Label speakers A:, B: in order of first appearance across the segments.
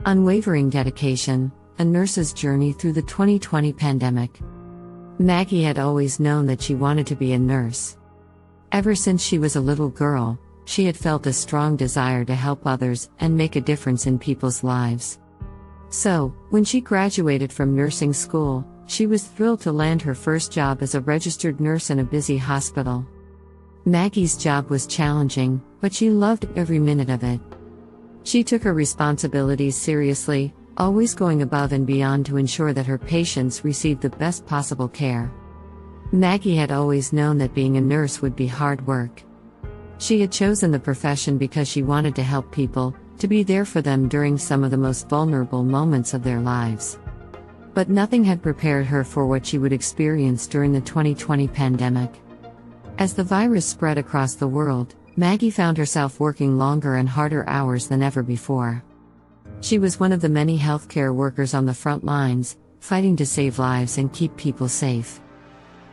A: Unwavering dedication, a nurse's journey through the 2020 pandemic. Maggie had always known that she wanted to be a nurse. Ever since she was a little girl, she had felt a strong desire to help others and make a difference in people's lives. So, when she graduated from nursing school, she was thrilled to land her first job as a registered nurse in a busy hospital. Maggie's job was challenging, but she loved every minute of it. She took her responsibilities seriously, always going above and beyond to ensure that her patients received the best possible care. Maggie had always known that being a nurse would be hard work. She had chosen the profession because she wanted to help people, to be there for them during some of the most vulnerable moments of their lives. But nothing had prepared her for what she would experience during the 2020 pandemic. As the virus spread across the world, Maggie found herself working longer and harder hours than ever before. She was one of the many healthcare workers on the front lines, fighting to save lives and keep people safe.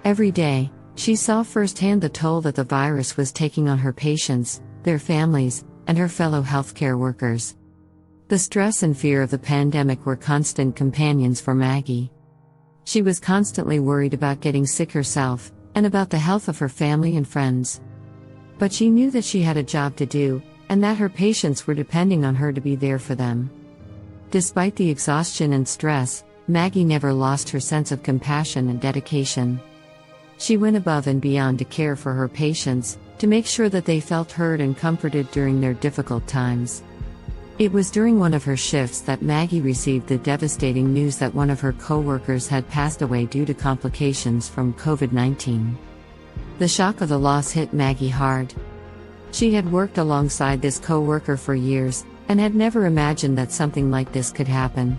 A: Every day, she saw firsthand the toll that the virus was taking on her patients, their families, and her fellow healthcare workers. The stress and fear of the pandemic were constant companions for Maggie. She was constantly worried about getting sick herself, and about the health of her family and friends. But she knew that she had a job to do, and that her patients were depending on her to be there for them. Despite the exhaustion and stress, Maggie never lost her sense of compassion and dedication. She went above and beyond to care for her patients, to make sure that they felt heard and comforted during their difficult times. It was during one of her shifts that Maggie received the devastating news that one of her co-workers had passed away due to complications from COVID-19. The shock of the loss hit Maggie hard. She had worked alongside this co-worker for years, and had never imagined that something like this could happen.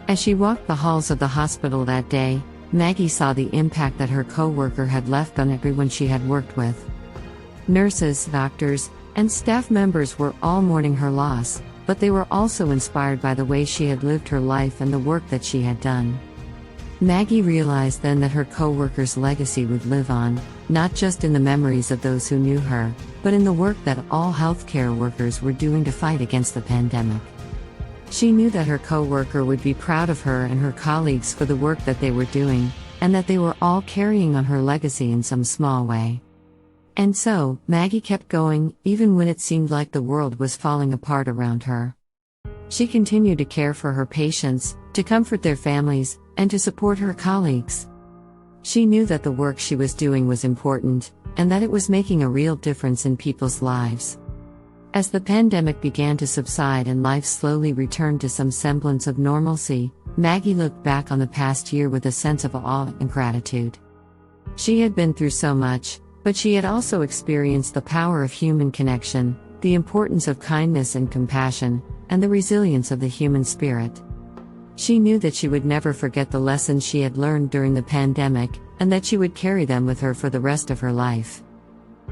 A: As she walked the halls of the hospital that day, Maggie saw the impact that her co-worker had left on everyone she had worked with. Nurses, doctors, and staff members were all mourning her loss, but they were also inspired by the way she had lived her life and the work that she had done. Maggie realized then that her co-worker's legacy would live on, not just in the memories of those who knew her, but in the work that all healthcare workers were doing to fight against the pandemic. She knew that her co-worker would be proud of her and her colleagues for the work that they were doing, and that they were all carrying on her legacy in some small way. And so, Maggie kept going, even when it seemed like the world was falling apart around her. She continued to care for her patients, to comfort their families, and to support her colleagues. She knew that the work she was doing was important, and that it was making a real difference in people's lives. As the pandemic began to subside and life slowly returned to some semblance of normalcy, Maggie looked back on the past year with a sense of awe and gratitude. She had been through so much, but she had also experienced the power of human connection, the importance of kindness and compassion, and the resilience of the human spirit. She knew that she would never forget the lessons she had learned during the pandemic, and that she would carry them with her for the rest of her life.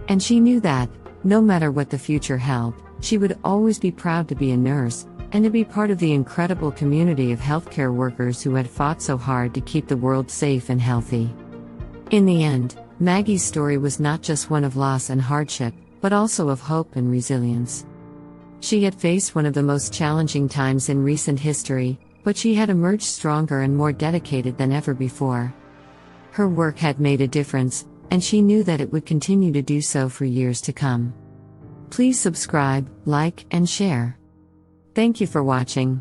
A: And she knew that, no matter what the future held, she would always be proud to be a nurse, and to be part of the incredible community of healthcare workers who had fought so hard to keep the world safe and healthy. In the end, Maggie's story was not just one of loss and hardship, but also of hope and resilience. She had faced one of the most challenging times in recent history, but she had emerged stronger and more dedicated than ever before. Her work had made a difference, and she knew that it would continue to do so for years to come. Please subscribe, like, and share. Thank you for watching.